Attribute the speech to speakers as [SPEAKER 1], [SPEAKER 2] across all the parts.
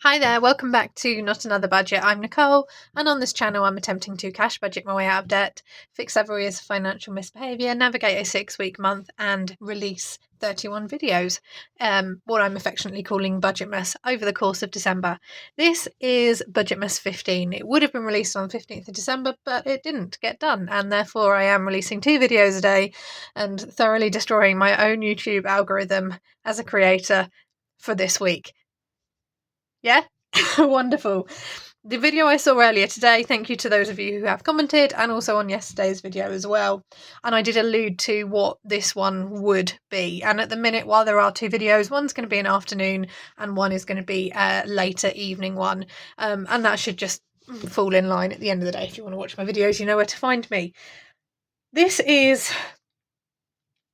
[SPEAKER 1] Hi there, welcome back to Not Another Budget. I'm Nicole, and on this channel I'm attempting to cash budget my way out of debt, fix several years of financial misbehaviour, navigate a 6-week month, and release 31 videos, what I'm affectionately calling Budgetmas, over the course of December. This is Budgetmas 15. It would have been released on the 15th of December, but it didn't get done, and therefore I am releasing 2 videos a day and thoroughly destroying my own YouTube algorithm as a creator for this week. Yeah? Wonderful. The video I saw earlier today, thank you to those of you who have commented, and also on yesterday's video as well. And I did allude to what this one would be. And at the minute, while there are 2 videos, one's going to be an afternoon and one is going to be a later evening one. And that should just fall in line at the end of the day. If you want to watch my videos, you know where to find me. This is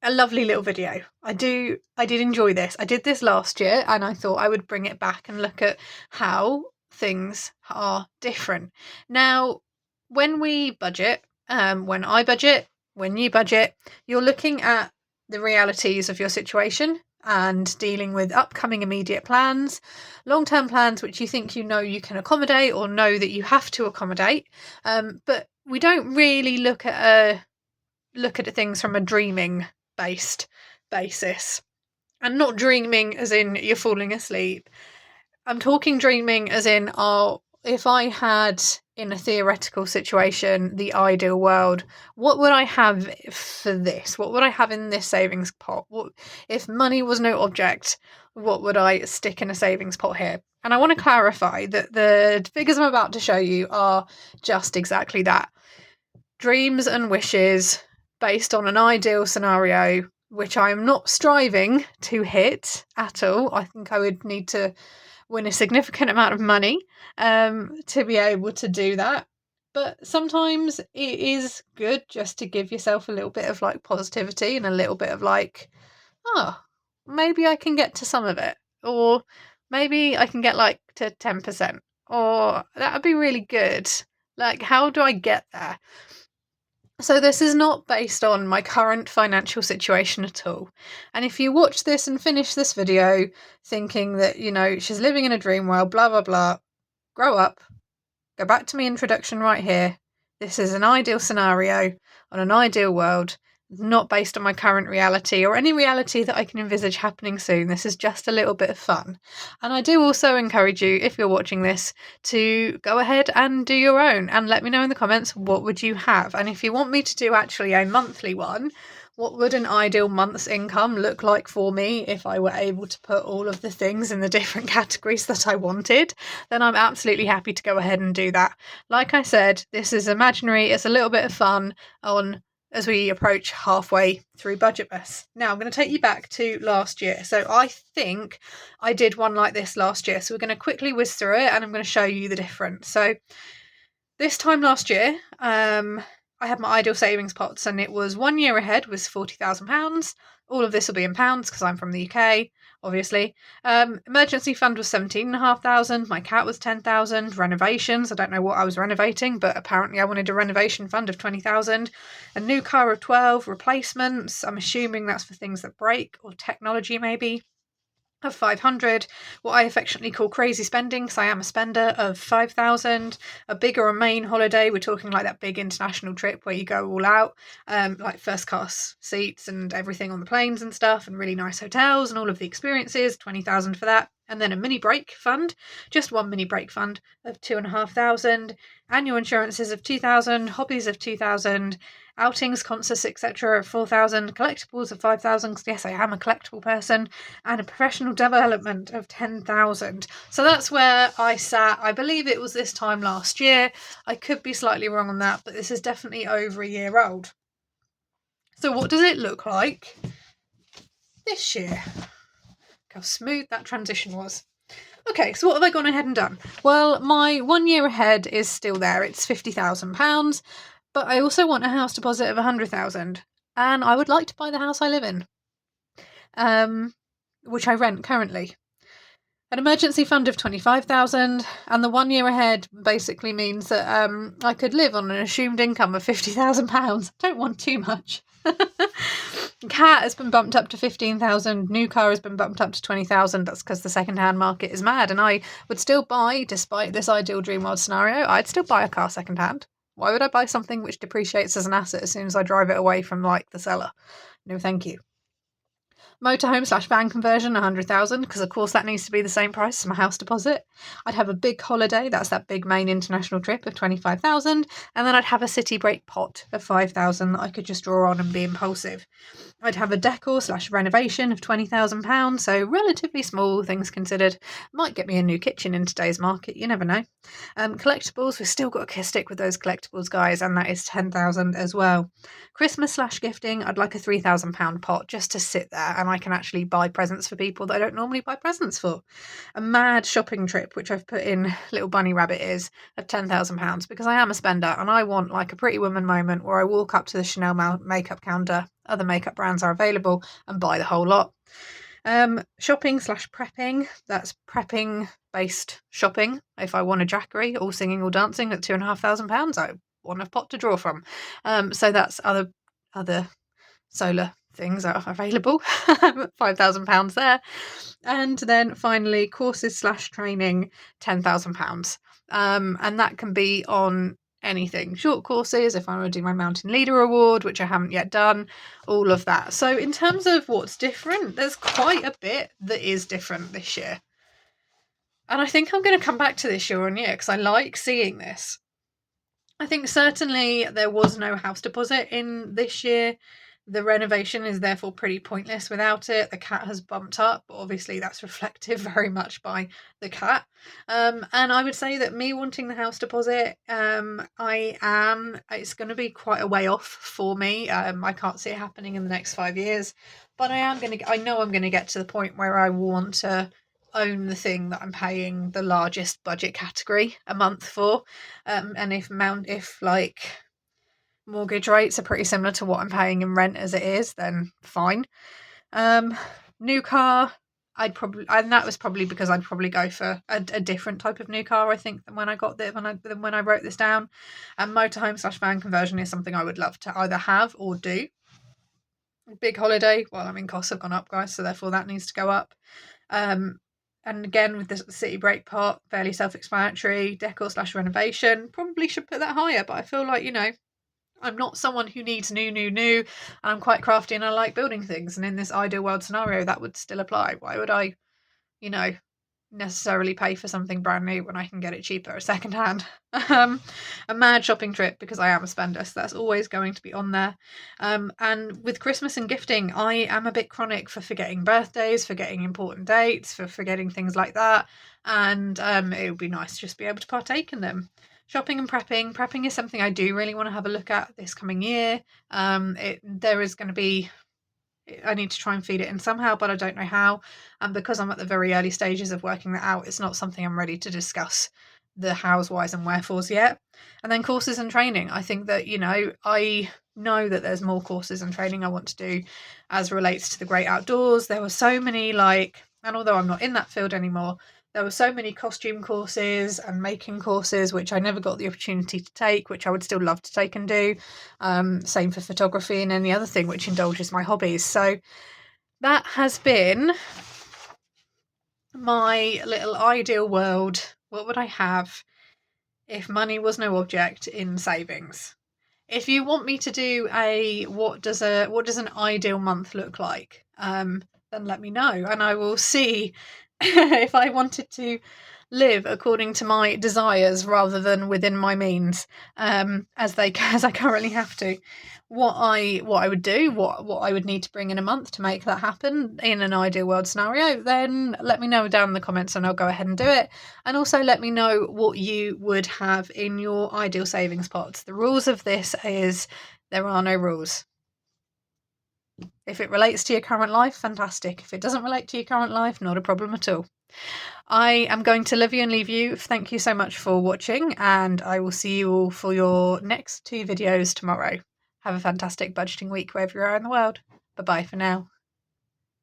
[SPEAKER 1] a lovely little video. I did enjoy this. I did this last year and I thought I would bring it back and look at how things are different. Now, when we budget, when I budget, when you budget, you're looking at the realities of your situation and dealing with upcoming immediate plans, long-term plans which you think you know you can accommodate or know that you have to accommodate. But we don't really look at things from a dreaming based basis, and not dreaming as in you're falling asleep. I'm talking dreaming as in, if I had in a theoretical situation the ideal world, what would I have for this? What would I have in this savings pot? What if money was no object? What would I stick in a savings pot here? And I want to clarify that the figures I'm about to show you are just exactly that. Dreams and wishes based on an ideal scenario, which I am not striving to hit at all. I think I would need to win a significant amount of money to be able to do that. But sometimes it is good just to give yourself a little bit of positivity and a little bit of maybe I can get to some of it, or maybe I can get to 10%, or that would be really good. How do I get there? So this is not based on my current financial situation at all. And if you watch this and finish this video thinking that, she's living in a dream world, blah, blah, blah, grow up, go back to my introduction right here. This is an ideal scenario on an ideal world, not based on my current reality or any reality that I can envisage happening soon. This is just a little bit of fun. And I do also encourage you, if you're watching this, to go ahead and do your own and let me know in the comments, what would you have? And if you want me to do actually a monthly one, what would an ideal month's income look like for me if I were able to put all of the things in the different categories that I wanted? Then I'm absolutely happy to go ahead and do that. Like I said, this is imaginary. It's a little bit of fun as we approach halfway through Budgetmas. Now I'm going to take you back to last year. So I think I did one like this last year. So we're going to quickly whiz through it and I'm going to show you the difference. So this time last year, I had my ideal savings pots, and it was 1 year ahead was £40,000. All of this will be in pounds because I'm from the UK, obviously. Emergency fund was 17,500. My cat was 10,000. Renovations, I don't know what I was renovating, but apparently I wanted a renovation fund of 20,000. A new car of 12. Replacements, I'm assuming that's for things that break, or technology maybe, of 500. What I affectionately call crazy spending, because I am a spender, of 5,000. A big or a main holiday, we're talking that big international trip where you go all out, first class seats and everything on the planes and stuff, and really nice hotels and all of the experiences, 20,000 for that. And then a mini break fund, just one mini break fund of 2,500. Annual insurances of 2,000, hobbies of 2,000, outings, concerts, etc. of 4,000, collectibles of 5,000, because yes, I am a collectible person, and a professional development of 10,000. So that's where I sat. I believe it was this time last year. I could be slightly wrong on that, but this is definitely over a year old. So what does it look like this year? How smooth that transition was. Okay, so what have I gone ahead and done? Well, my 1 year ahead is still there. It's £50,000. But I also want a house deposit of 100,000, and I would like to buy the house I live in, which I rent currently. An emergency fund of 25,000, and the 1 year ahead basically means that I could live on an assumed income of £50,000. Don't want too much. Cat has been bumped up to 15,000. New car has been bumped up to 20,000. That's because the second-hand market is mad. And I would still buy, despite this ideal dream world scenario, I'd still buy a car second-hand. Why would I buy something which depreciates as an asset as soon as I drive it away from, like, the seller? No, thank you. Motorhome/van conversion, 100,000, because of course that needs to be the same price as my house deposit. I'd have a big holiday, that's that big main international trip of 25,000, and then I'd have a city break pot of 5,000 that I could just draw on and be impulsive. I'd have a decor/renovation of £20,000, so relatively small, things considered. Might get me a new kitchen in today's market, you never know. Collectibles, we've still got to stick with those collectibles, guys, and that is 10,000 as well. Christmas/gifting, I'd like a £3,000 pot just to sit there and I can actually buy presents for people that I don't normally buy presents for. A mad shopping trip, which I've put in little bunny rabbit ears, of £10,000 because I am a spender and I want like a Pretty Woman moment where I walk up to the Chanel makeup counter, other makeup brands are available, and buy the whole lot. Shopping/prepping, that's prepping based shopping. If I want a jackery, all singing or dancing at £2,500, I want a pot to draw from. So that's other solar things are available. £5,000 there. And then finally courses/training, £10,000. And that can be on anything, short courses, if I want to do my Mountain Leader Award, which I haven't yet done, all of that. So in terms of what's different, there's quite a bit that is different this year. And I think I'm going to come back to this year on year because I like seeing this. I think certainly there was no house deposit in this year. The renovation is therefore pretty pointless without it. The cat has bumped up, but obviously that's reflective very much by the cat. And I would say that me wanting the house deposit, it's going to be quite a way off for me. I can't see it happening in the next 5 years, but I know I'm going to get to the point where I want to own the thing that I'm paying the largest budget category a month for. And if like mortgage rates are pretty similar to what I'm paying in rent as it is, then fine. New car, and that was probably because I'd probably go for a different type of new car, I think, than when I wrote this down. And motorhome/van conversion is something I would love to either have or do. Big holiday, well, I mean, costs have gone up, guys, so therefore that needs to go up. And again, with the city break part, fairly self-explanatory. Decor/renovation, probably should put that higher, but I feel like, I'm not someone who needs new, and I'm quite crafty and I like building things. And in this ideal world scenario, that would still apply. Why would I, necessarily pay for something brand new when I can get it cheaper secondhand? A mad shopping trip because I am a spender, so that's always going to be on there. And with Christmas and gifting, I am a bit chronic for forgetting birthdays, forgetting important dates, for forgetting things like that. And it would be nice to just be able to partake in them. Shopping and prepping. Prepping is something I do really want to have a look at this coming year. There is going to be, I need to try and feed it in somehow, but I don't know how. And because I'm at the very early stages of working that out, it's not something I'm ready to discuss the hows, whys and wherefores yet. And then courses and training. I think that, I know that there's more courses and training I want to do as relates to the great outdoors. There were so many and although I'm not in that field anymore, there were so many costume courses and making courses, which I never got the opportunity to take, which I would still love to take and do. Same for photography and any other thing which indulges my hobbies. So that has been my little ideal world. What would I have if money was no object in savings? If you want me to do what does an ideal month look like, then let me know and I will see if I wanted to live according to my desires rather than within my means, as I currently have to. What I would do, what I would need to bring in a month to make that happen in an ideal world scenario, then let me know down in the comments and I'll go ahead and do it. And also let me know what you would have in your ideal savings pots. The rules of this is there are no rules. If it relates to your current life, fantastic. If it doesn't relate to your current life, not a problem at all. I am going to love you and leave you. Thank you so much for watching, and I will see you all for your next 2 videos tomorrow. Have a fantastic budgeting week wherever you are in the world. Bye-bye for now.